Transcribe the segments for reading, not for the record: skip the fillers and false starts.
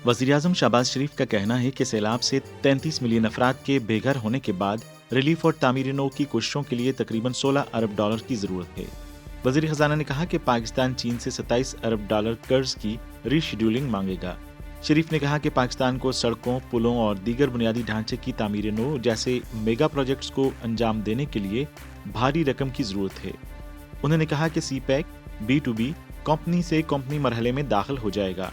वज़ीर-ए-आज़म शहबाज शरीफ का कहना है कि सैलाब से 33 मिलियन अफराद के बेघर होने के बाद रिलीफ और तामीर नौ की कोशिशों के लिए तकरीबन 16 अरब डॉलर की जरूरत है। वज़ीर खजाना ने कहा कि पाकिस्तान चीन से 27 अरब डॉलर कर्ज की रीशेड्यूलिंग मांगेगा। शरीफ ने कहा कि पाकिस्तान को सड़कों, पुलों और दीगर बुनियादी ढांचे की तामीर नौ जैसे मेगा प्रोजेक्ट्स को अंजाम देने के लिए भारी रकम की जरूरत है। उन्होंने कहा कि CPEC B2B कंपनी से कंपनी मरहले में दाखिल हो जाएगा।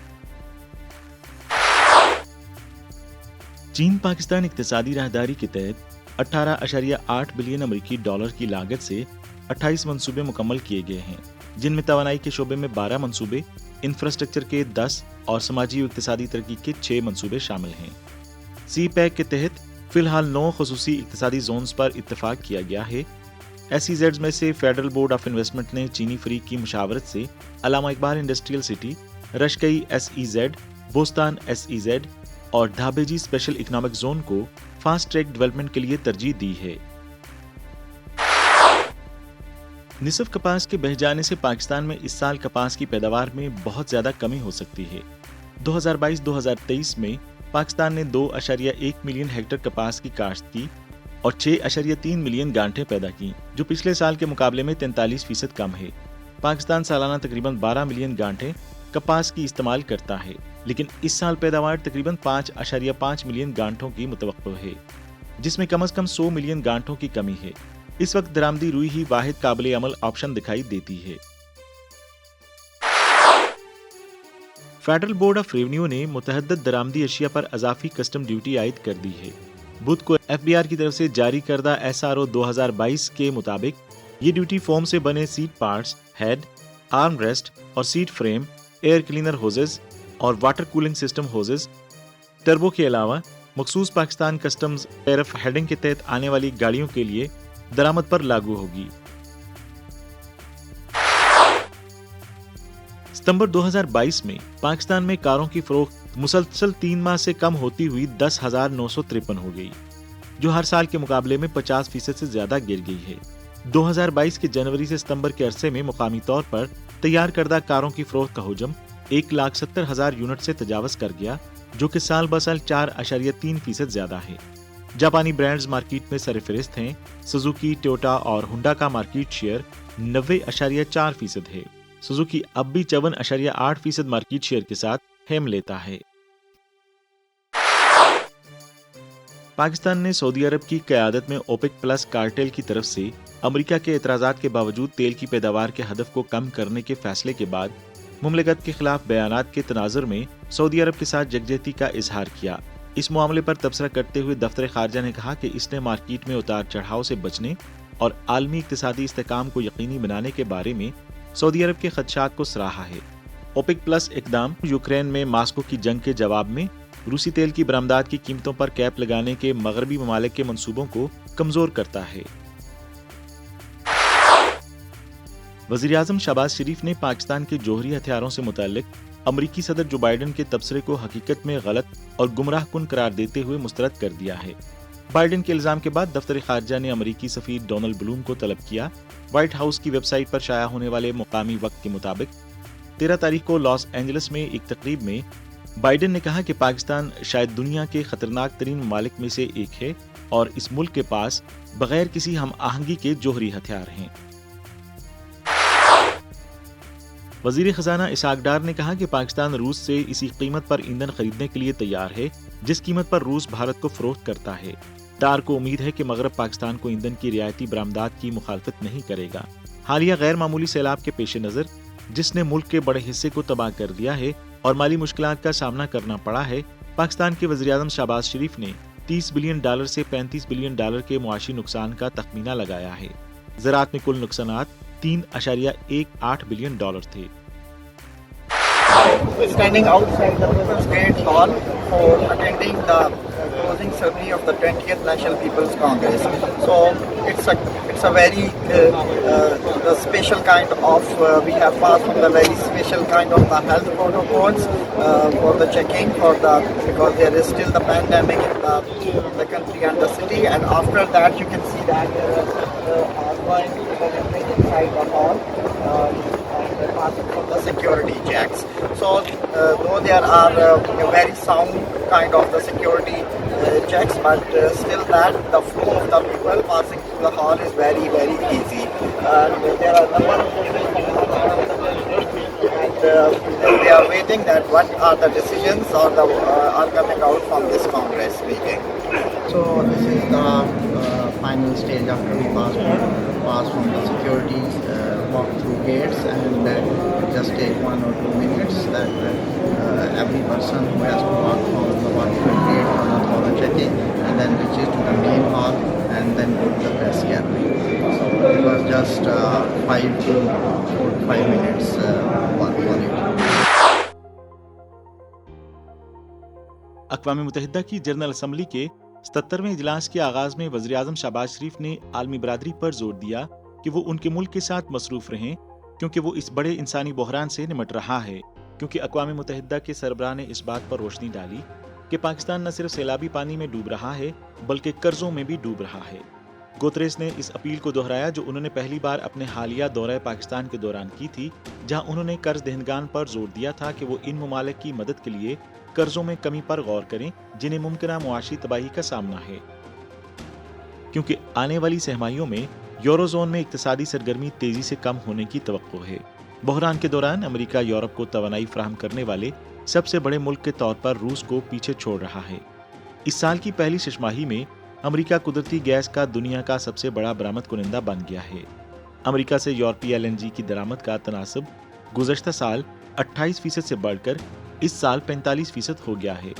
चीन पाकिस्तान इक्तिसादी राहदारी के तहत 18.8 बिलियन अमरीकी डॉलर की लागत से 28 मंसूबे मुकम्मल किए गए हैं, जिनमें तवानाई के शोबे में 12 मंसूबे, इंफ्रास्ट्रक्चर के 10 और समाजी और इक्तिसादी तरक्की के 6 मंसूबे शामिल हैं। CPEC के तहत फिलहाल 9 खुसूसी इक्तिसादी जोन्स पर इत्तेफाक किया गया है। SEZs में से फेडरल बोर्ड ऑफ इन्वेस्टमेंट ने चीनी फरीक की मुशावरत से Allama Iqbal industrial city, Rashakai SEZ, Bostan SEZ और ढाबेजी स्पेशल इकोनॉमिक जोन को फास्ट ट्रैक डेवलपमेंट के लिए तरजीह दी है। निसफ कपास के बह जाने से पाकिस्तान में इस साल कपास की पैदावार में बहुत ज्यादा कमी हो सकती है। 2022-2023 में पाकिस्तान ने 2.1 मिलियन हेक्टेयर कपास की काश्त की और 6.3 मिलियन गांठें पैदा की, जो पिछले साल के मुकाबले में 43% कम है। पाकिस्तान सालाना तकरीबन 12 मिलियन गांठें कपास की इस्तेमाल करता है, लेकिन इस साल पैदावार तकरीबन 5.5 मिलियन गांठों की मुतवक्को है, जिसमें कम से कम 100 मिलियन गांठों की कमी है। इस वक्त दरामदी रुई ही वाहिद काबिल अमल ऑप्शन दिखाई देती है। फेडरल बोर्ड ऑफ रेवेन्यू ने मुतअद्दिद दरामदी अशिया पर अजाफी कस्टम ड्यूटी आयद कर दी है। बुध को FBR की तरफ से जारी करदा SRO 2022 के मुताबिक ये ड्यूटी फोम से बने seat parts, head, arm rest और seat frame, air cleaner hoses और water cooling system hoses, turbo के अलावा मखसूस पाकिस्तान कस्टम्स टैरिफ हेडिंग के तहत आने वाली गाड़ियों के लिए दरामद पर लागू होगी। सितंबर 2022 में पाकिस्तान में कारों की फरोख्त मुसलसल 3 माह से कम होती हुई 10,953 हो गई, जो हर साल के मुकाबले में 50% से ज्यादा गिर गई है। 2022 के जनवरी से सितंबर के अरसे में मुकामी तौर पर तैयार करदा कारों की फरोख्त का हुजम 1,70,000 यूनिट से तजावज कर गया, जो कि साल ब साल 4.3% ज्यादा है। जापानी ब्रांड्स मार्केट में सरफहरिस्त हैं। सुजुकी, टोयोटा और हुंडा का मार्केट शेयर 90.4% है। सुजुकी अब भी 54.8% मार्केट शेयर के साथ हेम लेता है। पाकिस्तान ने सऊदी अरब की क़यादत में OPEC प्लस कार्टेल की तरफ से अमेरिका के एतराज़ात के बावजूद तेल की पैदावार के हदफ को कम करने के फैसले के बाद मुमलिकत के खिलाफ बयानात के तनाजुर में सऊदी अरब के साथ यकजहती का इजहार किया। इस मामले पर तबसरा करते हुए दफ्तर खारजा ने कहा कि इसने मार्केट में उतार चढ़ाव से बचने और आलमी इक्तिसादी इस्तेहकाम को यकीनी बनाने के बारे में सऊदी अरब के खदशात को सराहा है। OPEC प्लस इकदाम यूक्रेन में मास्को की जंग के जवाब में रूसी तेल की बरामदात की कीमतों पर कैप लगाने के मगरबी ममालिक के मंसूबों को कमजोर करता है। वज़ीर-ए-आज़म शहबाज शरीफ ने पाकिस्तान के जोहरी हथियारों से मुताल्लिक अमरीकी सदर जो बाइडन के तबसरे को हकीकत में गलत और गुमराह कुन करार देते हुए मुस्तरद कर दिया है। बाइडन के इल्जाम के बाद दफ्तर खारजा ने अमरीकी सफीर डोनाल्ड ब्लूम को तलब किया। व्हाइट हाउस की वेबसाइट पर शाया होने वाले मुकामी वक्त के मुताबिक 13 तारीख को लॉस एंजलिस में एक तकरीब में बाइडन ने कहा कि पाकिस्तान शायद दुनिया के खतरनाक तरीन ममालिक में से एक है और इस मुल्क के पास बगैर किसी हम आहंगी के जोहरी हथियार हैं। वजीर खजाना इसहाक डार ने कहा कि पाकिस्तान रूस से इसी कीमत पर ईंधन खरीदने के लिए तैयार है जिस कीमत पर रूस भारत को फरोख्त करता है। डार को उम्मीद है कि मगरब पाकिस्तान को ईंधन की रियायती बरामदात की मुखालफत नहीं करेगा। हालिया गैर मामूली सैलाब के पेश नजर, जिसने मुल्क के बड़े हिस्से को तबाह कर दिया है और माली मुश्किलात का सामना करना पड़ा है, पाकिस्तान के वज़ीर-ए-आज़म शहबाज शरीफ ने $30 बिलियन से $35 बिलियन के मुआशी नुकसान का तखमीना लगाया है। ज़राअत में कुल नुकसानात $3.18 बिलियन थे। Standing outside the State Hall for attending the closing ceremony of the 20th National People's Congress. So it's a very the special kind of we have passed from the very special kind of the health protocols for the checking because there is still the pandemic in the country and the city, and after that you can see that are going to be inside the hall. the security checks. So though there are very sound kind of the security checks, but still that the flow of the people passing through the hall is very, very easy. And there are a number of people and they are waiting that what are the decisions or the are coming out from this Congress meeting. So this is the final stage after we pass from the security walk through gates, and just take 1 or 2 minutes that every person who has to walk from the waterfront gate on the thorough checking and then reaches to the main hall and then go to the press gallery. So it was just 5 to 5 minutes for it. अक़वाम मुत्तहिदा की general assembly के 77वें इजलास के आगाज में वज़ीर आज़म शहबाज शरीफ ने आलमी बरादरी पर जोर दिया कि वो उनके मुल्क के साथ मसरूफ रहें, क्योंकि वो इस बड़े इंसानी बहरान से निमट रहा है। क्योंकि अक़वाम मुत्तहिदा के सरबराह ने इस बात पर रोशनी डाली कि पाकिस्तान न सिर्फ सैलाबी पानी में डूब रहा है बल्कि कर्जों में भी डूब रहा है। गुतरेस ने इस अपील को दोहराया जो उन्होंने पहली बार अपने हालिया दौरे पाकिस्तान के दौरान की थी, जहां उन्होंने कर्ज दहनगान पर जोर दिया था कि वो इन ममालिक की मदद के लिए कर्जों में कमी पर गौर करें जिन्हें मुमकिन मुआशी तबाही का सामना है, क्योंकि आने वाली सहमाइयों में यूरोजोन में इक्तिसादी सरगर्मी तेजी से कम होने की तवक्को है। बहरान के दौरान अमेरिका यूरोप को तवानाई फराहम करने वाले सबसे बड़े मुल्क के तौर पर रूस को पीछे छोड़ रहा है। इस साल की पहली छमाही में अमेरिका कुदरती गैस का दुनिया का सबसे बड़ा बरामद कुनिंदा बन गया है। अमेरिका से यूरोपीय एलएनजी की दरामद का तनासब गुज़श्ता साल 28% से बढ़कर इस साल 45% हो गया है।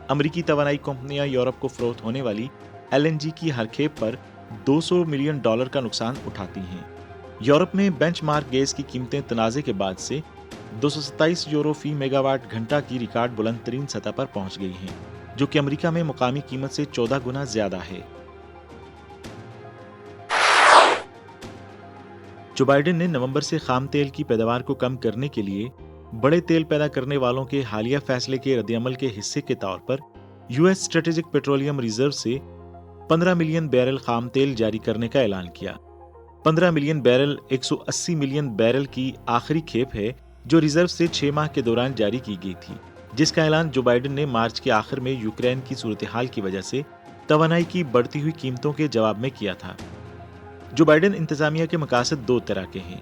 अमेरिकी तवानाई कंपनियां यूरोप को फरोख्त होने वाली एलएनजी की हर खेप पर $200 मिलियन का नुकसान उठाती हैं। यूरोप में बेंचमार्क गैस की कीमतें तनाज़े के बाद से 227 यूरो फी मेगावाट घंटा की रिकॉर्ड बुलंद तरीन सतह पर पहुंच गई हैं, जो कि अमेरिका में मुकामी कीमत से 14 गुना ज्यादा है। जो बाइडेन ने नवंबर से खाम तेल की पैदावार को कम करने के लिए बड़े तेल पैदा करने वालों के हालिया फैसले के रद्दअमल के हिस्से के तौर पर यूएस स्ट्रेटेजिक पेट्रोलियम रिजर्व से 15 मिलियन बैरल खाम तेल जारी करने का ऐलान किया। 15 मिलियन बैरल 180 मिलियन बैरल की आखिरी खेप है जो रिजर्व से 6 माह के दौरान जारी की गई थी, जिसका ऐलान जो बाइडेन ने मार्च के आखिर में यूक्रेन की सूरत हाल की वजह से तवानाई की बढ़ती हुई कीमतों के जवाब में किया था। जो बाइडेन इंतजामिया के मकासद दो तरह के हैं।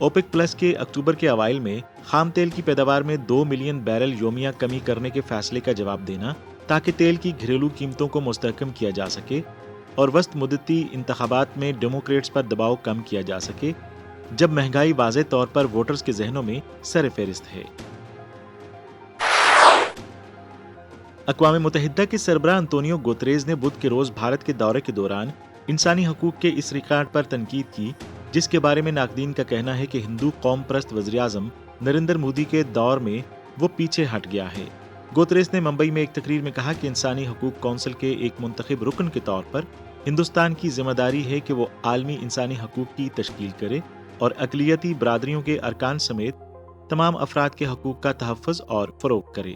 ओपेक प्लस के अक्टूबर के अवाइल में खाम तेल की पैदावार में 2 मिलियन बैरल योमिया कमी करने के फैसले का जवाब देना ताकि तेल की घरेलू कीमतों को मुस्तहकम किया जा सके और वस्त मुद्दती इंतखाबात में डेमोक्रेट्स पर दबाव कम किया जा सके, जब महंगाई वाज़े तौर पर वोटर्स के जहनों में सर फहरिस्त है। अक़वाम मुत्तहिदा के सरबराह अंतोनियो गुतरेज़ ने बुध के रोज भारत के दौरे के दौरान इंसानी हकूक के इस रिकॉर्ड पर तनकीद की, जिसके बारे में नाक़दीन का कहना है कि हिंदू कौम परस्त वज़ीर आज़म नरेंद्र मोदी के दौर में वो पीछे हट गया है। गुतरेज़ ने मुंबई में एक तकरीर में कहा कि इंसानी हकूक कौंसिल के एक मुंतखब रुकन के तौर पर हिंदुस्तान की जिम्मेदारी है कि वो आलमी इंसानी हकूक की तश्कील करे और अक़लियती बरादरियों के अरकान समेत तमाम अफराद के हकूक का तहफ़्फ़ुज़ और फ़रोग़ करे।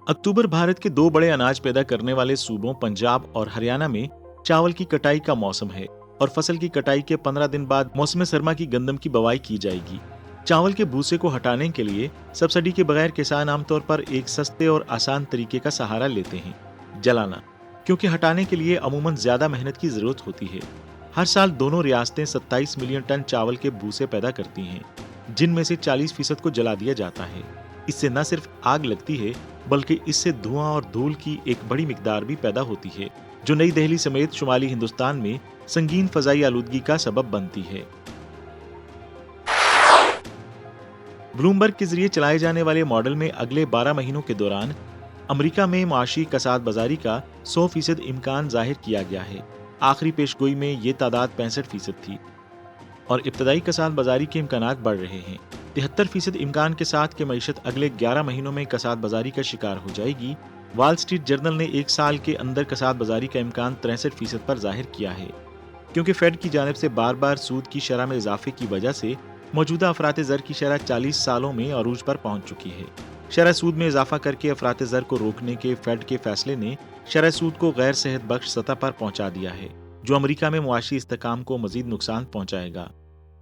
अक्टूबर भारत के 2 बड़े अनाज पैदा करने वाले सूबों पंजाब और हरियाणा में चावल की कटाई का मौसम है और फसल की कटाई के 15 दिन बाद मौसम सरमा की गंदम की बवाई की जाएगी। चावल के भूसे को हटाने के लिए सब्सिडी के बगैर किसान आमतौर पर एक सस्ते और आसान तरीके का सहारा लेते हैं, जलाना, क्योंकि हटाने के लिए अमूमन ज्यादा मेहनत की जरूरत होती है। हर साल दोनों रियासतें 27 मिलियन टन चावल के भूसे पैदा करती हैं, जिनमें से 40% को जला दिया जाता है। इससे न सिर्फ आग लगती है बल्कि इससे धुआं और धूल की एक बड़ी मिकदार भी पैदा होती है, जो नई दिल्ली समेत शुमाली हिंदुस्तान में संगीन फजाई आलूदगी का सबब बनती है। ब्लूमबर्ग के जरिए चलाए जाने वाले मॉडल में अगले 12 महीनों के दौरान अमेरिका में माशी कसाद बाजारी का 100% इम्कान जाहिर किया गया है। आखिरी पेशगोई में ये तादाद 65% थी और इब्तदाई कसाद बाजारी के इम्कानात बढ़ रहे हैं। 73% इम्कान के साथ कि मईशत अगले 11 महीनों में कसाद बाजारी का शिकार हो जाएगी। वॉल स्ट्रीट जर्नल ने एक साल के अंदर कसाद बाजारी का इम्कान 63% पर जाहिर किया है, क्योंकि फेड की जानिब से बार बार सूद की शरह में इजाफे की वजह से मौजूदा अफरात ज़र की शरह 40 सालों में अरूज पर पहुंच चुकी है। शरह सूद में इजाफा करके अफरात ज़र को रोकने के फेड के फैसले ने शरह सूद को गैर सेहत बख्श सतह पर पहुंचा दिया है, जो अमेरिका में मुआशी इस्तेकाम को मजीद नुकसान पहुंचाएगा।